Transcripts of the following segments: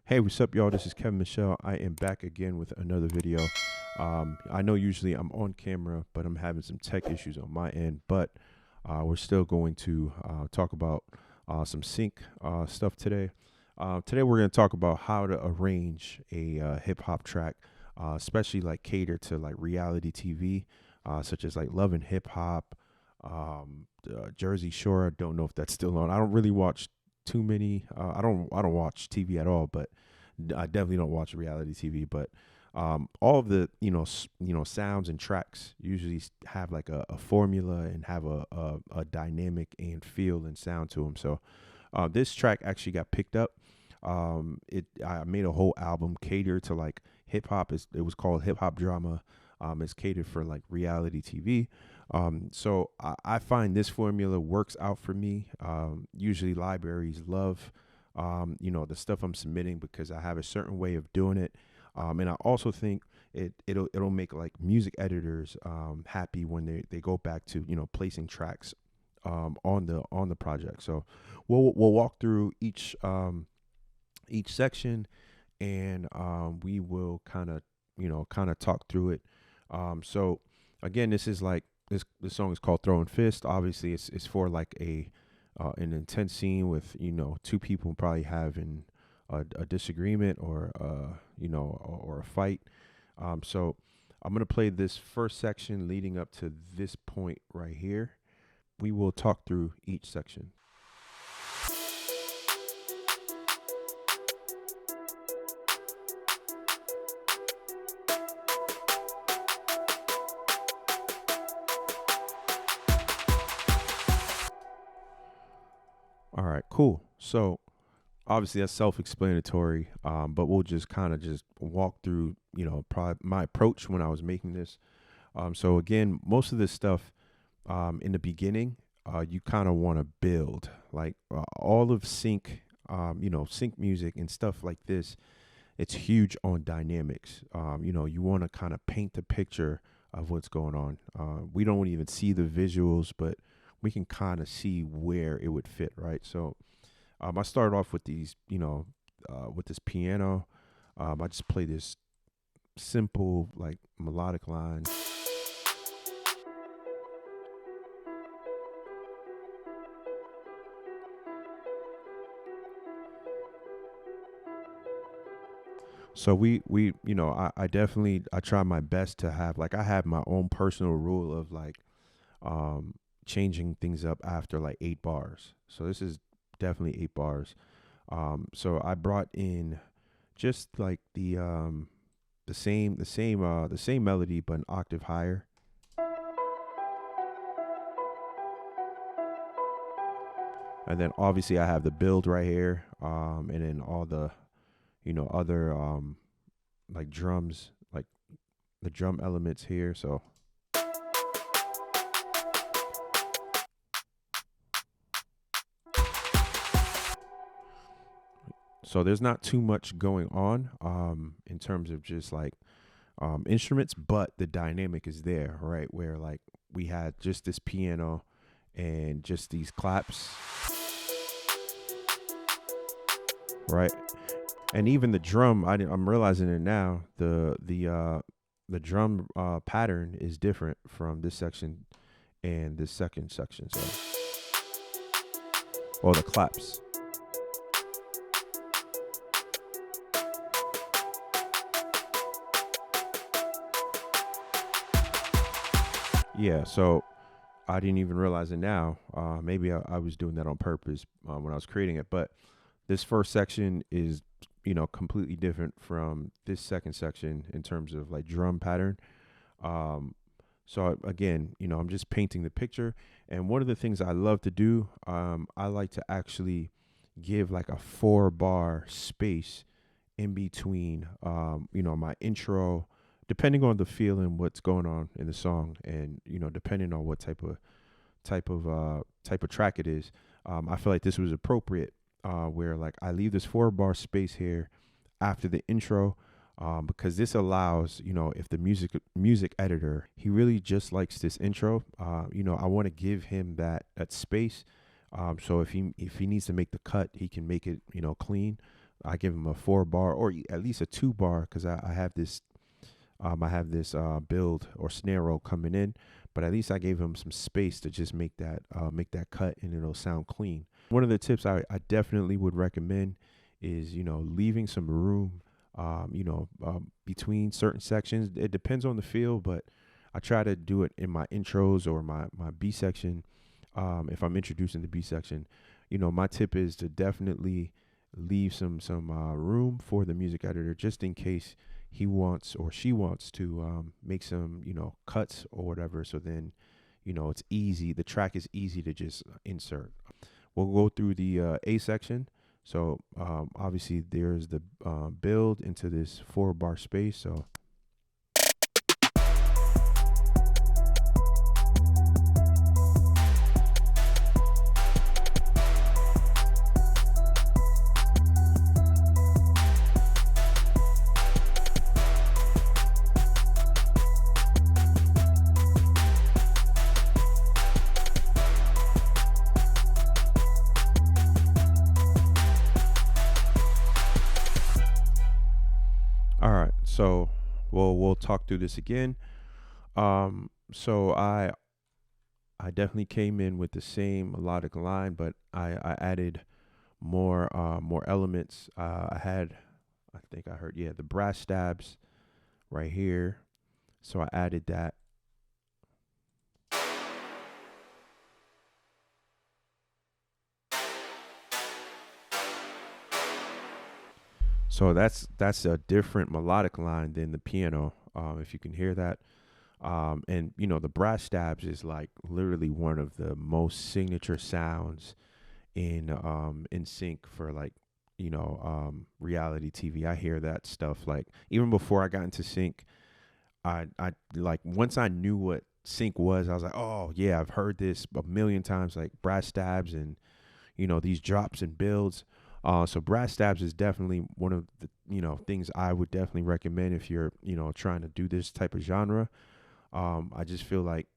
Hey, what's up, y'all? This is Kevin Michel. I am back again with another video. I know usually I'm on camera, but I'm having some tech issues on my end. But we're still going to talk about some sync stuff today. Today we're going to talk about how to arrange a hip hop track, especially like cater to like reality TV, such as like Love and Hip Hop, Jersey Shore. I don't know if that's still on. I don't really watch too many. I don't watch TV at all, but I definitely don't watch reality TV. But all of the sounds and tracks usually have like a formula and have a dynamic and feel and sound to them. So this track actually got picked up. I made a whole album catered to like hip hop. It was called Hip Hop Drama. It's catered for like reality TV. So I find this formula works out for me. Usually libraries love, the stuff I'm submitting because I have a certain way of doing it. And I also think it'll make like music editors happy when they go back to placing tracks on the project. So we'll walk through each section, and we will kind of talk through it. So again, this is like this song is called Throwing Fist. Obviously it's for like an intense scene with two people probably having a disagreement or or a fight. So I'm gonna play this first section leading up to this point right here. We will talk through each section. All right, cool. So obviously that's self-explanatory, but we'll just kind of just walk through, probably my approach when I was making this. So again, most of this stuff in the beginning, you kind of want to build like all of sync, sync music and stuff like this. It's huge on dynamics. You want to kind of paint the picture of what's going on. We don't even see the visuals, but we can kind of see where it would fit, right? So I started off with these, with this piano. I just play this simple, like melodic line. So I definitely I try my best to have like I have my own personal rule of like um changing things up after like 8 bars. So this is definitely 8 bars. So I brought in just like the same melody but an octave higher. And then obviously I have the build right here, and then all the other like drums, like the drum elements here. So there's not too much going on in terms of just like instruments, but the dynamic is there, right? Where like we had just this piano and just these claps, right? And even the drum, I'm realizing it now. The drum pattern is different from this section and this second section. So, or the claps. Yeah. So I didn't even realize it now. Maybe I was doing that on purpose when I was creating it. But this first section is, completely different from this second section in terms of like drum pattern. Um, again, I'm just painting the picture. And one of the things I love to do, I like to actually give like a 4 bar space in between, my intro, depending on the feel and what's going on in the song, and depending on what type of track it is. I feel like this was appropriate, where like I leave this 4 bar space here after the intro, because this allows, if the music editor, he really just likes this intro, I want to give him that space. So if he needs to make the cut, he can make it clean. I give him a 4 bar or at least a 2 bar because I have this build or snare roll coming in, but at least I gave him some space to just make that cut and it'll sound clean. One of the tips I definitely would recommend is, leaving some room, between certain sections. It depends on the feel, but I try to do it in my intros or my B section. If I'm introducing the B section, my tip is to definitely leave some room for the music editor just in case he wants or she wants to make some cuts or whatever. So then it's easy. The track is easy to just insert. We'll go through the A section. So obviously there's the build into this 4 bar space. All right, so we'll talk through this again. So I definitely came in with the same melodic line, but I added more elements. I think I heard, the brass stabs right here. So I added that. So that's a different melodic line than the piano. If you can hear that. And the brass stabs is like literally one of the most signature sounds in sync for like reality TV. I hear that stuff like even before I got into sync. I like once I knew what sync was, I was like, oh yeah, I've heard this a million times, like brass stabs and these drops and builds. So brass stabs is definitely one of the things I would definitely recommend if you're trying to do this type of genre. I just feel like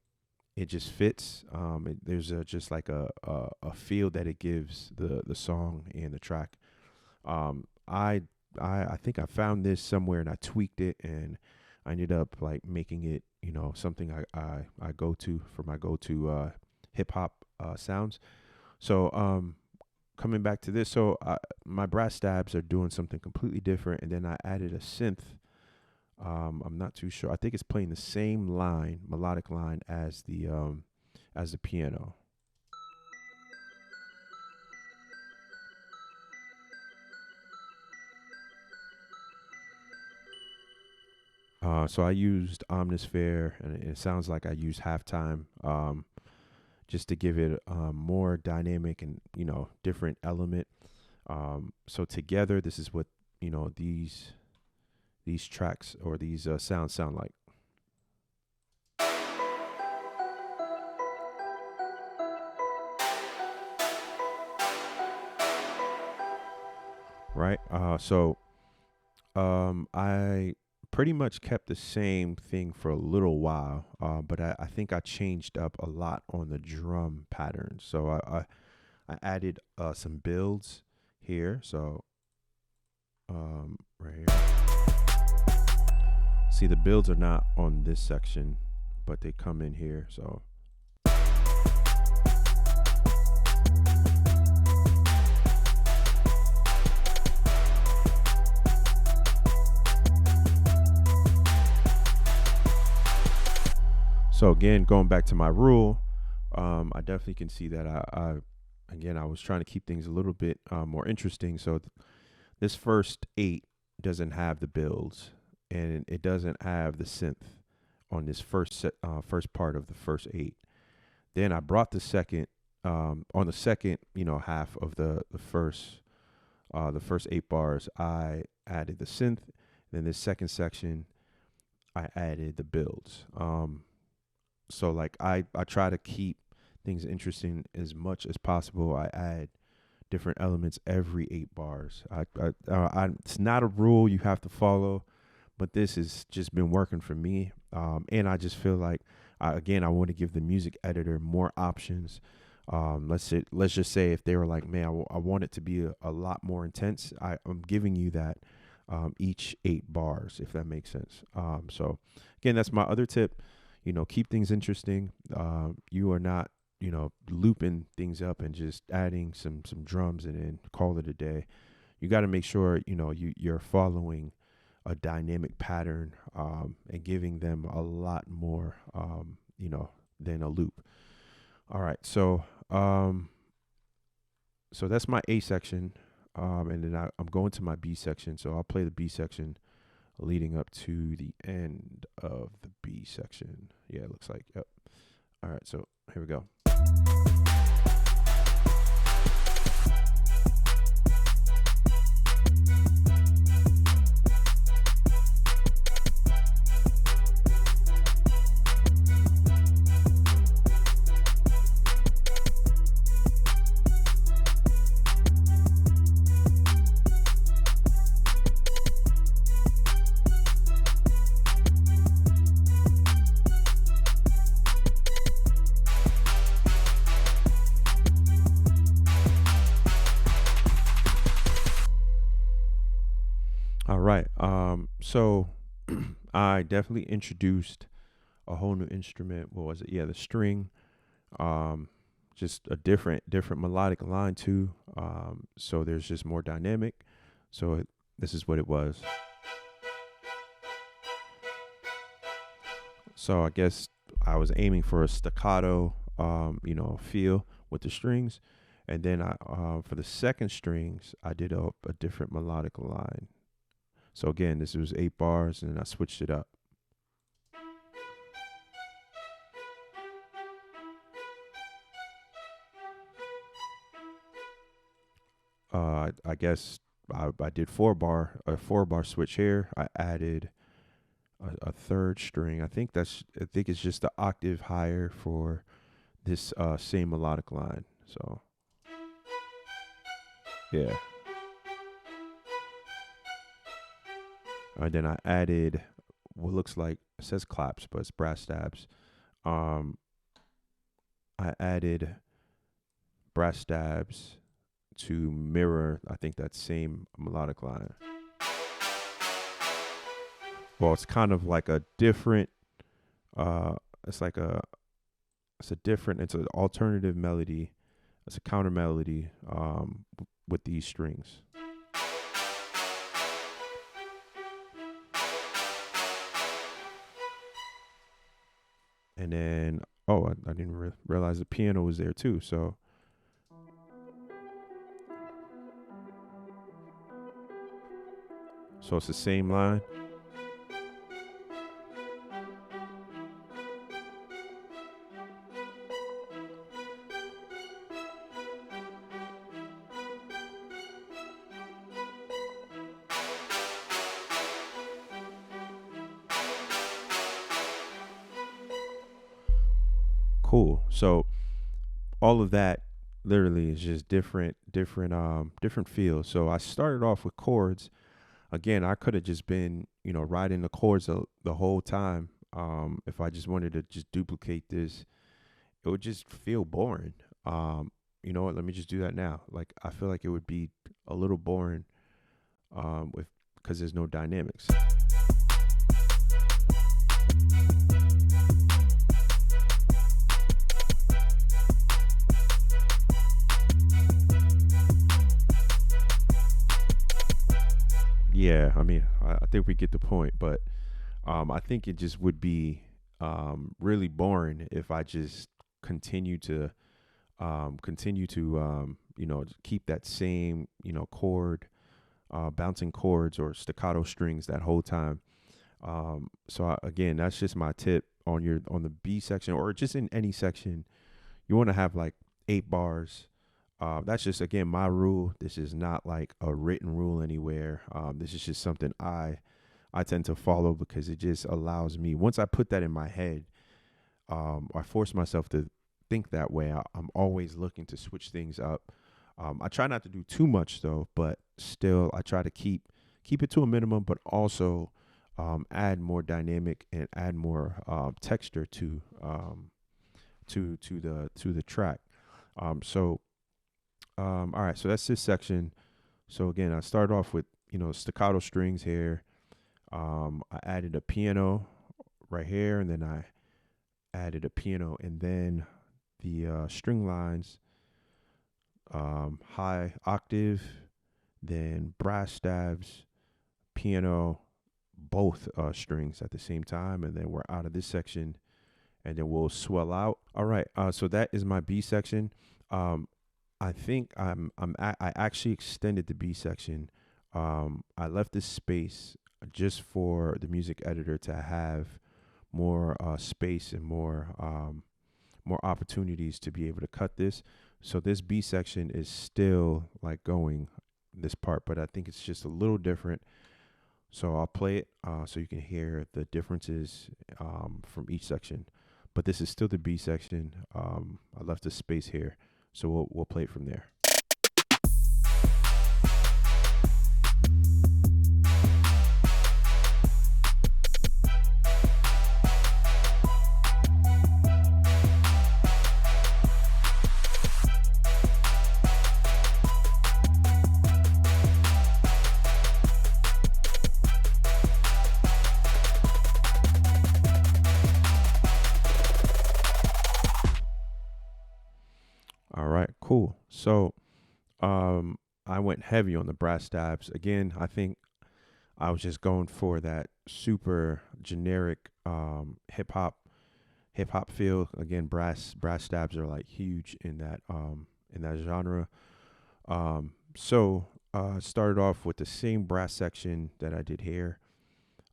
it just fits. There's just like a feel that it gives the song and the track. I think I found this somewhere and I tweaked it and I ended up like making it something I go to for my go-to hip hop sounds. So coming back to this, so my brass stabs are doing something completely different, and then I added a synth. I'm not too sure. I think it's playing the same line, melodic line as the piano. So I used Omnisphere, and it sounds like I used halftime, just to give it more dynamic and different element. So together, this is what these tracks or these sounds sound like. Right. I pretty much kept the same thing for a little while, but I think I changed up a lot on the drum pattern. So I added some builds here. So right here. See, the builds are not on this section, but they come in here. So again, going back to my rule, I definitely can see that I was trying to keep things a little bit more interesting. So this first 8 doesn't have the builds, and it doesn't have the synth on this first part of the first 8. Then I brought the second on the second half of the first 8 bars. I added the synth. Then this second section, I added the builds. So like I try to keep things interesting as much as possible. I add different elements every 8 bars. It's not a rule you have to follow, but this has just been working for me. And I just feel like I want to give the music editor more options Let's just say if they were like, man, I want it to be a lot more intense. I'm giving you that each 8 bars, if that makes sense. So again, that's my other tip. Keep things interesting. You are not, looping things up and just adding some drums and then call it a day. You got to make sure you're following a dynamic pattern and giving them a lot more, than a loop. All right, so that's my A section, and then I'm going to my B section. So I'll play the B section leading up to the end of the B section. Yeah, it looks like. Yep. All right, so here we go. All right. So I definitely introduced a whole new instrument. What was it? Yeah, the string. Um, just a different melodic line too. So there's just more dynamic. So this is what it was. So I guess I was aiming for a staccato, feel with the strings, and then for the second strings, I did a different melodic line. So again, this was 8 bars, and then I switched it up. I guess I did a 4 bar switch here. I added a third string. I think it's just the octave higher for this same melodic line. So yeah. And then I added what looks like, it says claps, but it's brass stabs. Um, I added brass stabs to mirror, I think, that same melodic line. Well, it's kind of like a different. Uh, it's like it's an alternative melody. It's a counter melody with these strings. And then, I didn't realize the piano was there too. So it's the same line. Cool. So all of that literally is just different feels. So I started off with chords. Again, I could have just been, riding the chords the whole time. If I just wanted to just duplicate this, it would just feel boring. You know what? Let me just do that now. Like, I feel like it would be a little boring with because there's no dynamics. Yeah, I mean, I think we get the point, but I think it just would be really boring if I just continue to keep that same chord, bouncing chords or staccato strings that whole time. Again, that's just my tip on the B section, or just in any section. You want to have like 8 bars. That's just, again, my rule. This is not like a written rule anywhere. This is just something I tend to follow because it just allows me. Once I put that in my head, I force myself to think that way. I'm always looking to switch things up. I try not to do too much though, but still I try to keep it to a minimum, but also add more dynamic and add more texture to the track. All right, so that's this section. So again, I started off with staccato strings here. I added a piano right here, and then I added a piano, and then the string lines, high octave, then brass stabs, piano, both strings at the same time, and then we're out of this section, and then we'll swell out. All right, so that is my B section. I think I actually extended the B section. I left this space just for the music editor to have more space and more opportunities to be able to cut this. So this B section is still like going this part, but I think it's just a little different. So I'll play it so you can hear the differences from each section. But this is still the B section. I left the space here, so we'll play it from there. All right, cool. So I went heavy on the brass stabs. Again, I think I was just going for that super generic hip hop feel. Again, brass stabs are like huge in that genre. Started off with the same brass section that I did here,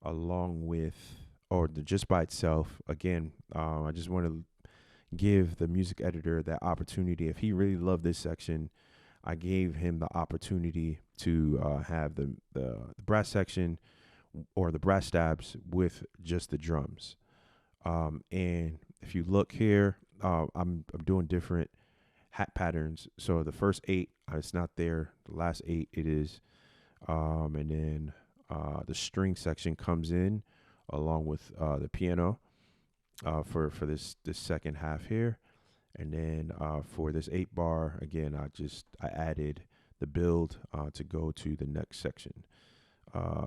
along with just by itself. Again, I just want to give the music editor that opportunity. If he really loved this section, I gave him the opportunity to have the brass section or the brass stabs with just the drums. And if you look here, I'm doing different hat patterns. So the first 8, it's not there. The last 8, it is. And then the string section comes in along with the piano for this second half here. And then for this 8 bar, again, I added the build to go to the next section.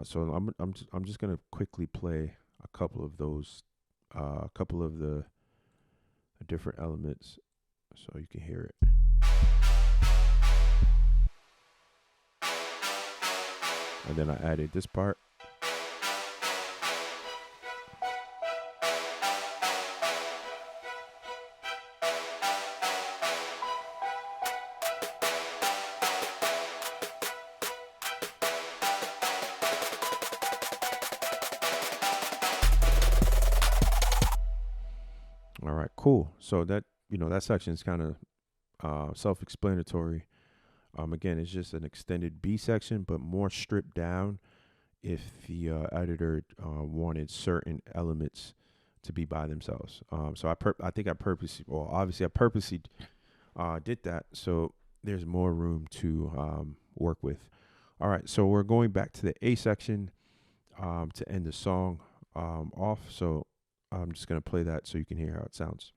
So I'm just gonna quickly play a couple of those, a couple of the different elements, so you can hear it. And then I added this part. All right, cool. So that that section is kind of self-explanatory. Again, it's just an extended B section, but more stripped down if the editor wanted certain elements to be by themselves. So I think I purposely, well, obviously I purposely did that, so there's more room to work with. All right, so we're going back to the A section to end the song off. So I'm just gonna play that so you can hear how it sounds.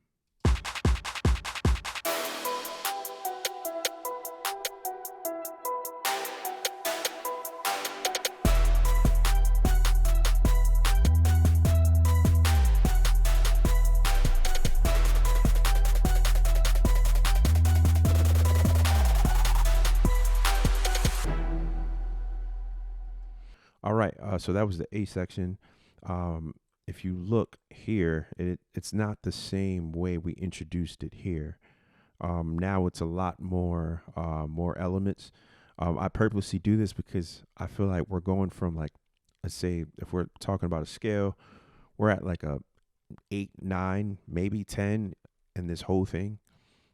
All right, so that was the A section. If you look here, it's not the same way we introduced it here. Now it's a lot more elements. I purposely do this because I feel like we're going from, like, let's say if we're talking about a scale, we're at like a 8, 9, maybe 10 in this whole thing.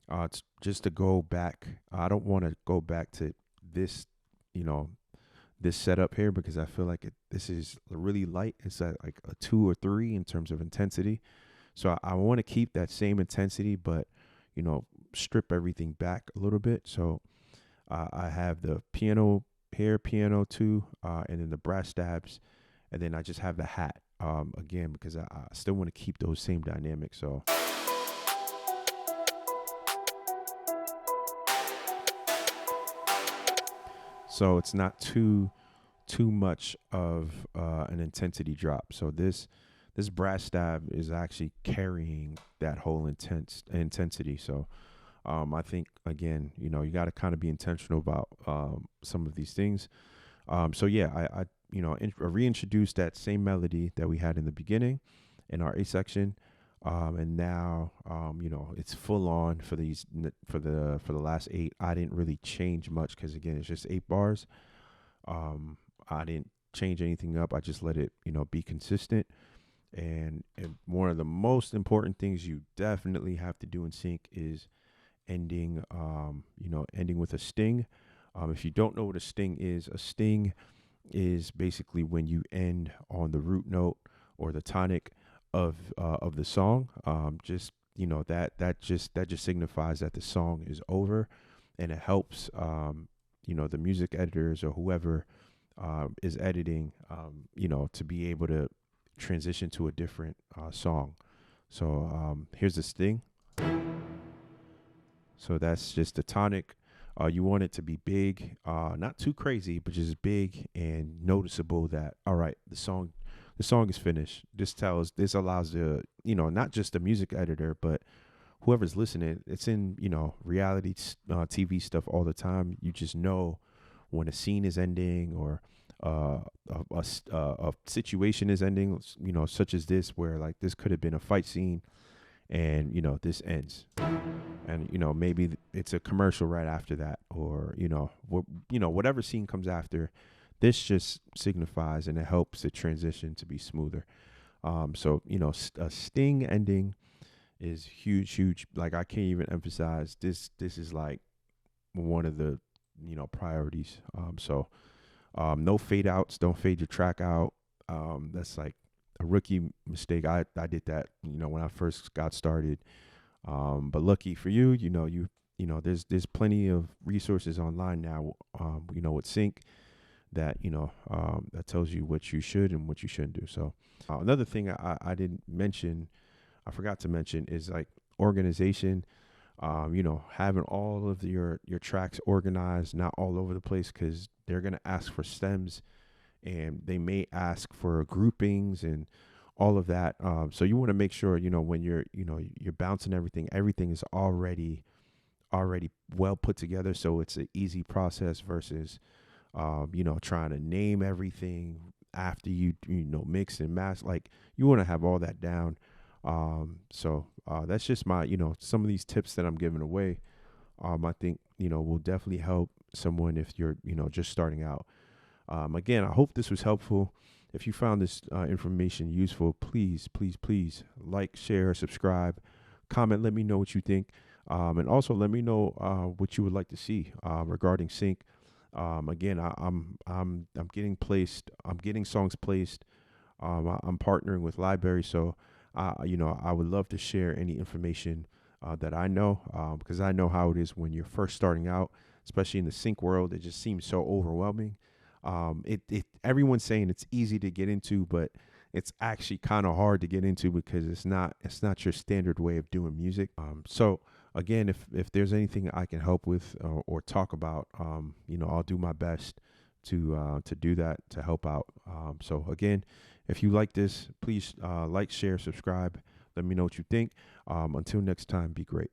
It's just to go back. I don't want to go back to this, this setup here, because I feel like this is really light. It's at like a 2 or 3 in terms of intensity. So I want to keep that same intensity, but strip everything back a little bit. So I have the piano here, piano 2, and then the brass stabs, and then I just have the hat again, because I still want to keep those same dynamics. So so it's not too much of an intensity drop. So this brass stab is actually carrying that whole intense intensity. So I think again, you got to kind of be intentional about some of these things. So yeah, I reintroduced that same melody that we had in the beginning in our A section, and now it's full on for for the last eight. I didn't really change much because again, it's just 8 bars. I didn't change anything up. I just let it be consistent. And one of the most important things you definitely have to do in sync is ending with a sting. If you don't know what a sting is basically when you end on the root note or the tonic of the song. Just that just signifies that the song is over, and it helps the music editors or whoever is editing to be able to transition to a different song. So here's the sting. So that's just the tonic. You want it to be big, not too crazy, but just big and noticeable. That all right, the song is finished. This allows the not just the music editor, but whoever's listening. It's in reality TV stuff all the time. You just know when a scene is ending or a situation is ending. Such as this, where like this could have been a fight scene, and this ends, and maybe it's a commercial right after that, or whatever scene comes after. This just signifies and it helps the transition to be smoother. So a sting ending is huge, huge. Like I can't even emphasize this. This is like one of the priorities. So no fade outs. Don't fade your track out. That's like a rookie mistake. I did that when I first got started. But lucky for you, there's plenty of resources online now. With sync that that tells you what you should and what you shouldn't do. So another thing I didn't mention, I forgot to mention, is like organization. Having all of your tracks organized, not all over the place, because they're gonna ask for stems, and they may ask for groupings and all of that. So you want to make sure when you're bouncing everything is already well put together, so it's an easy process versus trying to name everything after you mix and mash. Like you want to have all that down. So that's just my some of these tips that I'm giving away. I think will definitely help someone if you're just starting out. Again, I hope this was helpful. If you found this information useful, please, please, please like, share, subscribe, comment. Let me know what you think, and also let me know what you would like to see regarding sync. Again, I'm getting placed. I'm getting songs placed. I'm partnering with libraries, so I would love to share any information that I know, because I know how it is when you're first starting out, especially in the sync world. It just seems so overwhelming. Everyone's saying it's easy to get into, but it's actually kind of hard to get into because it's not your standard way of doing music. So again, if there's anything I can help with or talk about, I'll do my best to do that, to help out. So again, if you like this, please like, share, subscribe. Let me know what you think. Until next time, be great.